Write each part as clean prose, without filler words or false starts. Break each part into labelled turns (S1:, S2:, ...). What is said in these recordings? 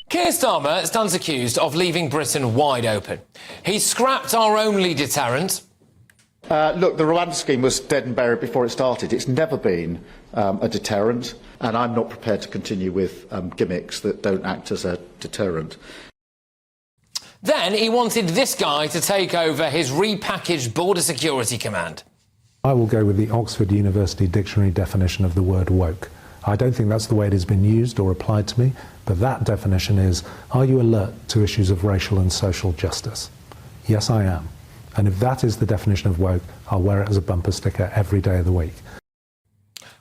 S1: Keir Starmer stands accused of leaving Britain wide open. He scrapped our only deterrent.
S2: Look, the Rwanda scheme was dead and buried before it started. It's never been a deterrent, and I'm not prepared to continue with gimmicks that don't act as a deterrent.
S1: Then he wanted this guy to take over his repackaged Border Security Command.
S3: I will go with the Oxford University Dictionary definition of the word woke. I don't think that's the way it has been used or applied to me, but that definition is, are you alert to issues of racial and social justice? Yes, I am. And if that is the definition of woke, I'll wear it as a bumper sticker every day of the week.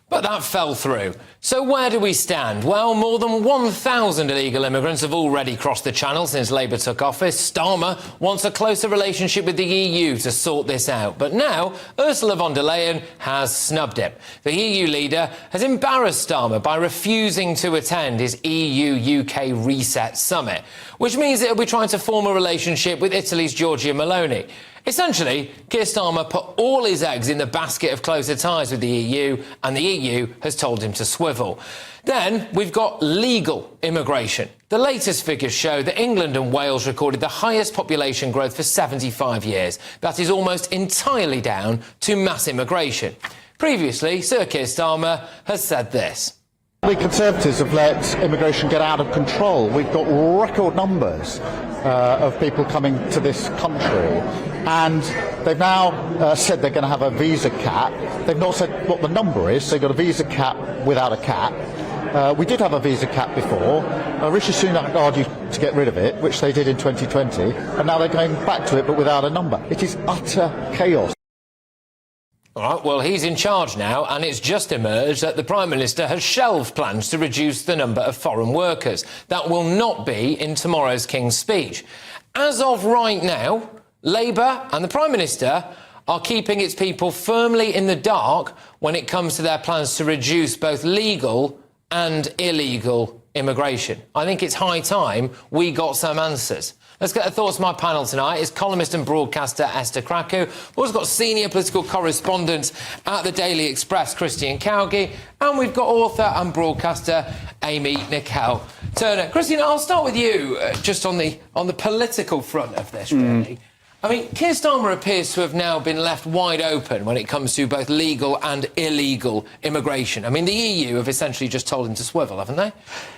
S1: But that fell through. So where do we stand? Well, more than 1,000 illegal immigrants have already crossed the Channel since Labour took office. Starmer wants a closer relationship with the EU to sort this out. But now, Ursula von der Leyen has snubbed him. The EU leader has embarrassed Starmer by refusing to attend his EU-UK Reset Summit, which means that he'll be trying to form a relationship with Italy's Giorgia Meloni. Essentially, Keir Starmer put all his eggs in the basket of closer ties with the EU, and the EU has told him to swivel. Then we've got legal immigration. The latest figures show that England and Wales recorded the highest population growth for 75 years. That is almost entirely down to mass immigration. Previously, Sir Keir Starmer has said this.
S2: We Conservatives have let immigration get out of control. We've got record numbers of people coming to this country, and they've now said they're going to have a visa cap. They've not said what the number is. They've got a visa cap without a cap. We did have a visa cap before. Rishi Sunak argued to get rid of it, which they did in 2020, and now they're going back to it, but without a number. It is utter chaos.
S1: All right, well, he's in charge now, and it's just emerged that the Prime Minister has shelved plans to reduce the number of foreign workers. That will not be in tomorrow's King's Speech. As of right now, Labour and the Prime Minister are keeping its people firmly in the dark when it comes to their plans to reduce both legal and illegal immigration. I think it's high time we got some answers. Let's get the thoughts of my panel tonight. It's columnist and broadcaster Esther Krakow. We've also got senior political correspondent at the Daily Express, Christian Cowgie, and we've got author and broadcaster Amy Nicole Turner. Christian, I'll start with you, just on the political front of this, really. I mean, Keir Starmer appears to have now been left wide open when it comes to both legal and illegal immigration. I mean, the EU have essentially just told him to swivel, haven't they?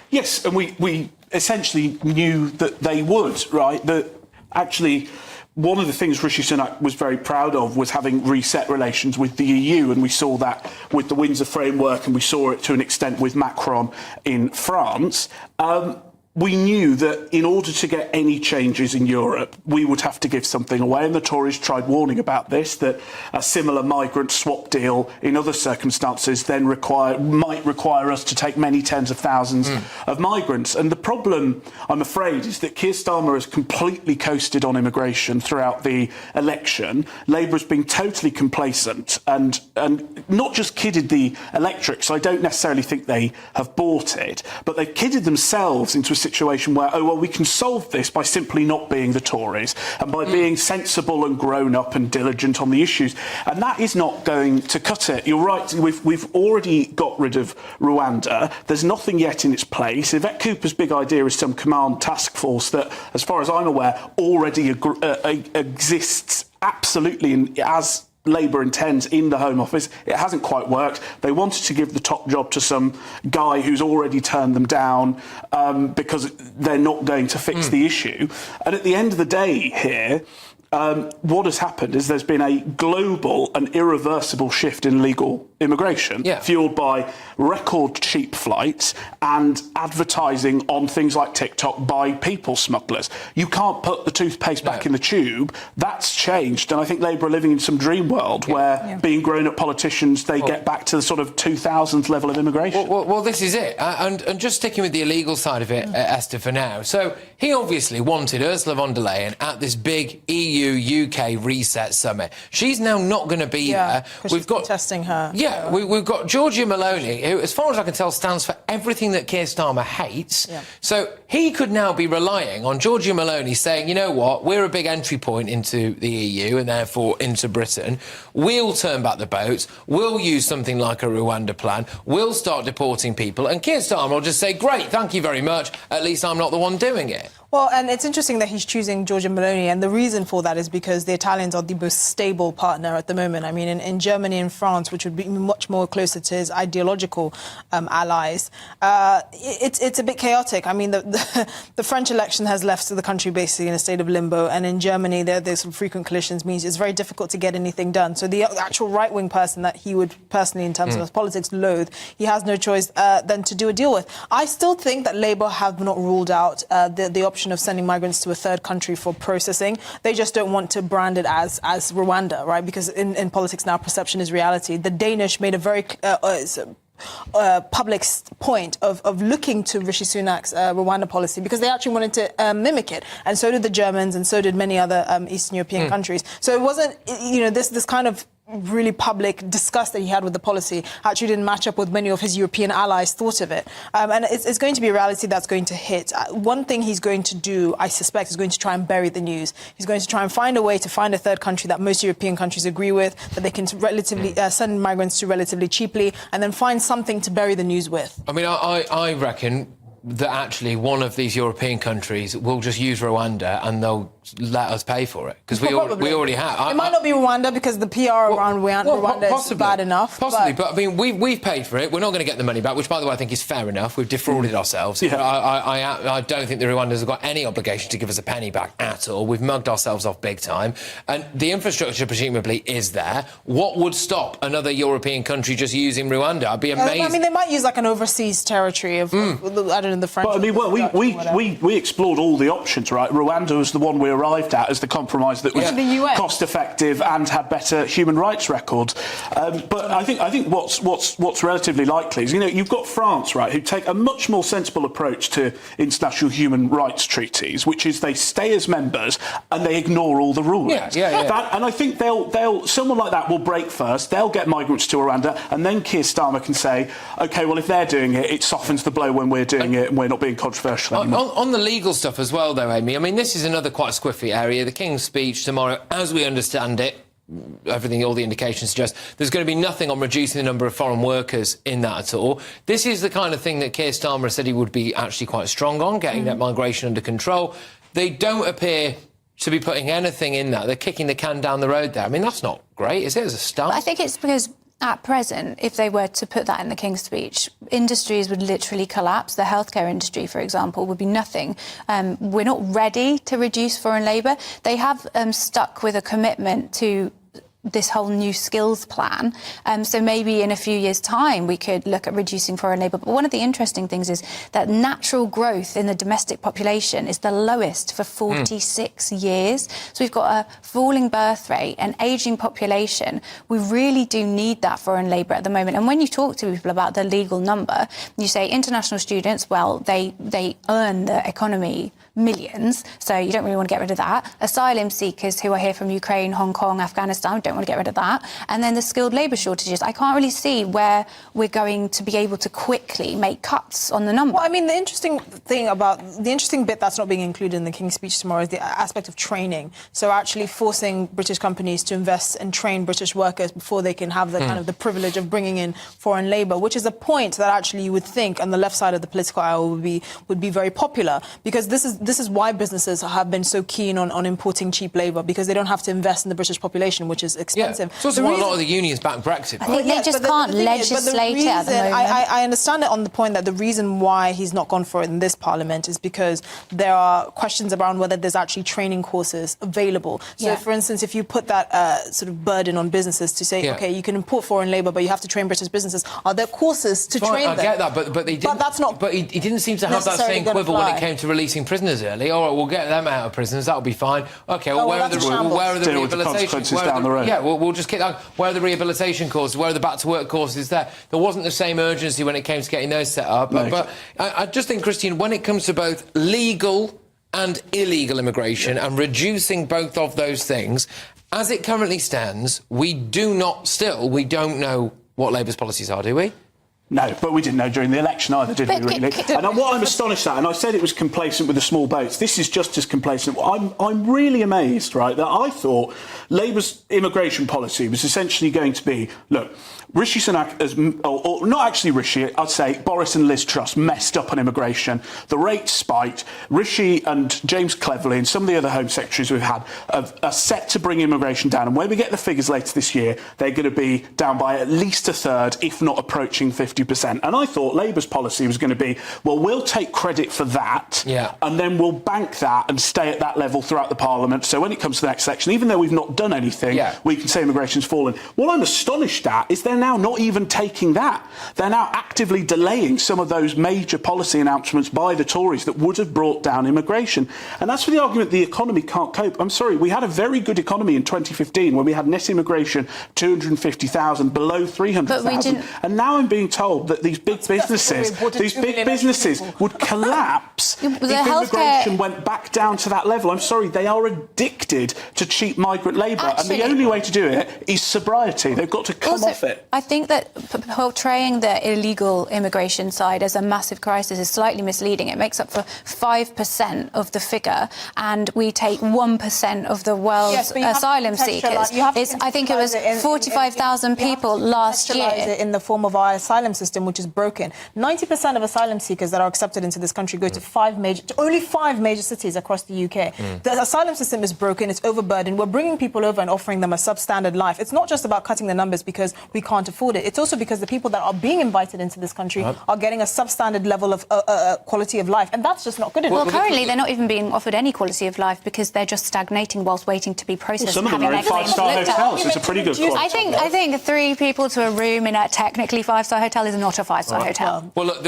S4: Yes, and we essentially knew that they would, right? That actually, one of the things Rishi Sunak was very proud of was having reset relations with the EU, and we saw that with the Windsor Framework, and we saw it to an extent with Macron in France. We knew that in order to get any changes in Europe, we would have to give something away, and the Tories tried warning about this, that a similar migrant swap deal in other circumstances then might require us to take many tens of thousands of migrants. And the problem, I'm afraid, is that Keir Starmer has completely coasted on immigration throughout the election. Labour has been totally complacent and not just kidded the electorates. I don't necessarily think they have bought it, but they've kidded themselves into a situation where, oh, well, we can solve this by simply not being the Tories and by being sensible and grown up and diligent on the issues. And that is not going to cut it. You're right, we've already got rid of Rwanda. There's nothing yet in its place. Yvette Cooper's big idea is some command task force that, as far as I'm aware, already exists absolutely as Labour intends in the Home Office. It hasn't quite worked. They wanted to give the top job to some guy who's already turned them down because they're not going to fix the issue. And at the end of the day here, what has happened is there's been a global and irreversible shift in legal immigration, fuelled by record cheap flights and advertising on things like TikTok by people smugglers. You can't put the toothpaste back in the tube. That's changed. And I think Labour are living in some dream world where being grown-up politicians, they get back to the sort of 2000s level of immigration.
S1: Well, this is it. And just sticking with the illegal side of it, Esther, for now. So he obviously wanted Ursula von der Leyen at this big EU EU-UK Reset Summit. She's now not going to be there.
S5: We've got testing her.
S1: Yeah, we've got Giorgia Meloni, who, as far as I can tell, stands for everything that Keir Starmer hates. Yeah. So he could now be relying on Giorgia Meloni saying, you know what, we're a big entry point into the EU and therefore into Britain. We'll turn back the boats. We'll use something like a Rwanda plan. We'll start deporting people. And Keir Starmer will just say, great, thank you very much. At least I'm not the one doing it.
S5: Well, and it's interesting that he's choosing Giorgia Meloni, and the reason for that is because the Italians are the most stable partner at the moment. I mean, in Germany and France, which would be much more closer to his ideological allies, it's a bit chaotic. I mean, the French election has left the country basically in a state of limbo, and in Germany, there's some frequent collisions, means it's very difficult to get anything done. So the actual right-wing person that he would personally, in terms of his politics, loathe, he has no choice than to do a deal with. I still think that Labour have not ruled out the option of sending migrants to a third country for processing. They just don't want to brand it as Rwanda, right? Because in politics now, perception is reality. The Danish made a very public point of looking to Rishi Sunak's Rwanda policy because they actually wanted to mimic it. And so did the Germans, and so did many other Eastern European countries. So it wasn't, this kind of really public disgust that he had with the policy actually didn't match up with many of his European allies thought of it. And it's going to be a reality that's going to hit. One thing he's going to do, I suspect, is going to try and bury the news. He's going to try and find a way to find a third country that most European countries agree with, that they can relatively send migrants to relatively cheaply, and then find something to bury the news with.
S1: I mean, I reckon that actually one of these European countries will just use Rwanda and they'll let us pay for it because we already have.
S5: It might not be Rwanda because the PR around Rwanda is bad enough.
S1: Possibly, but I mean, we've paid for it. We're not going to get the money back, which, by the way, I think is fair enough. We've defrauded ourselves. Yeah. I don't think the Rwandans have got any obligation to give us a penny back at all. We've mugged ourselves off big time, and the infrastructure presumably is there. What would stop another European country just using Rwanda? I'd be amazed.
S5: I mean, they might use like an overseas territory of I don't know, the French.
S4: But I mean, well, we explored all the options, right? Rwanda was the one we arrived at as the compromise that was cost-effective and had better human rights records. But I think what's relatively likely is, you've got France, right, who take a much more sensible approach to international human rights treaties, which is they stay as members and they ignore all the rulings. And I think someone like that will break first. They'll get migrants to Rwanda, and then Keir Starmer can say, OK, well, if they're doing it, it softens the blow when we're doing it and we're not being controversial anymore.
S1: On the legal stuff as well, though, Amy, I mean, this is another quite squiffy area. The King's speech tomorrow, as we understand it, all the indications suggest there's going to be nothing on reducing the number of foreign workers in that at all. This is the kind of thing that Keir Starmer said he would be actually quite strong on, getting that migration under control. They don't appear to be putting anything in that. They're kicking the can down the road there. I mean, that's not great, is it, as a start?
S6: I think it's because at present, if they were to put that in the King's speech, industries would literally collapse. The healthcare industry, for example, would be nothing. We're not ready to reduce foreign labour. They have stuck with a commitment to this whole new skills plan. So maybe in a few years' time we could look at reducing foreign labour. But one of the interesting things is that natural growth in the domestic population is the lowest for 46 years. So we've got a falling birth rate, an ageing population. We really do need that foreign labour at the moment. And when you talk to people about the legal number, you say international students, well, they earn the economy millions, so you don't really want to get rid of that. Asylum seekers who are here from Ukraine, Hong Kong, Afghanistan, don't want to get rid of that. And then the skilled labour shortages. I can't really see where we're going to be able to quickly make cuts on the number.
S5: Well, I mean, the interesting bit that's not being included in the King's speech tomorrow is the aspect of training. So actually forcing British companies to invest and train British workers before they can have the kind of the privilege of bringing in foreign labour, which is a point that actually you would think on the left side of the political aisle would be very popular, because this is why businesses have been so keen on importing cheap labour, because they don't have to invest in the British population, which is expensive.
S1: Yeah. It's also why a lot of the unions back Brexit.
S6: I think they just can't legislate it at the moment.
S5: I understand it on the point that the reason why he's not gone for it in this parliament is because there are questions around whether there's actually training courses available. So, for instance, if you put that sort of burden on businesses to say, OK, you can import foreign labour, but you have to train British businesses, are there courses to train them?
S1: I get that, but that's not. But he didn't seem to have that same quibble when it came to releasing prisoners early. All right, we'll get them out of prisons. That'll be fine. OK, well, where are the rehabilitation?
S4: Down the road.
S1: Yeah, we'll just kick that. Where are the rehabilitation courses? Where are the back-to-work courses there? There wasn't the same urgency when it came to getting those set up. But I just think, Christian, when it comes to both legal and illegal immigration and reducing both of those things. As it currently stands, we don't know what Labour's policies are, do we?
S4: No, but we didn't know during the election either, did we, really? And what I'm astonished at, and I said it was complacent with the small boats, this is just as complacent. I'm really amazed, right, that I thought Labour's immigration policy was essentially going to be, look, Rishi Sunak, or not actually Rishi, I'd say Boris and Liz Truss messed up on immigration. The rates spiked. Rishi and James Cleverly and some of the other Home Secretaries we've had are set to bring immigration down. And when we get the figures later this year, they're going to be down by at least a third, if not approaching 50%. And I thought Labour's policy was going to be, well, we'll take credit for that, and then we'll bank that and stay at that level throughout the Parliament. So when it comes to the next election, even though we've not done anything, we can say immigration's fallen. What I'm astonished at is they're now not even taking that. They're now actively delaying some of those major policy announcements by the Tories that would have brought down immigration. And as for the argument the economy can't cope, I'm sorry, we had a very good economy in 2015 when we had net immigration 250,000, below 300,000. And now I'm being told that these big businesses would collapse if immigration went back down to that level. I'm sorry, they are addicted to cheap migrant labour, and the only way to do it is sobriety. They've got to come off it.
S6: I think that portraying the illegal immigration side as a massive crisis is slightly misleading. It makes up for 5% of the figure, and we take 1% of the world's asylum seekers. I think it was 45,000 people last year.
S5: In the form of our asylum system, which is broken. 90% of asylum seekers that are accepted into this country go to only five major cities across the UK. The asylum system is broken, it's overburdened. We're bringing people over and offering them a substandard life. It's not just about cutting the numbers because we can't afford it. It's also because the people that are being invited into this country are getting a substandard level of quality of life, and that's just not good enough.
S6: Well, currently they're not even being offered any quality of life because they're just stagnating whilst waiting to be processed.
S4: Some of them are in five-star hotels. It's a pretty good quality.
S6: I think 3 people to a room in a technically 5-star hotel is not a 5-star hotel.
S1: Well, look,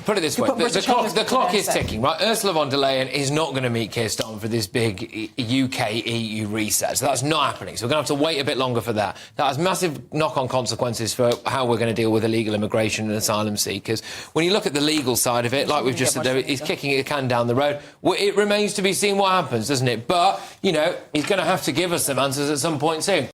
S1: put it this way: the clock is ticking, right? Ursula von der Leyen is not going to meet Keir Starmer for this big UK-EU reset. So that's not happening. So we're going to have to wait a bit longer for that. That has massive knock-on consequences for how we're going to deal with illegal immigration and asylum seekers. When you look at the legal side of it, like we've just said, there, he's kicking a can down the road. Well, it remains to be seen what happens, doesn't it? But, you know, he's going to have to give us some answers at some point soon.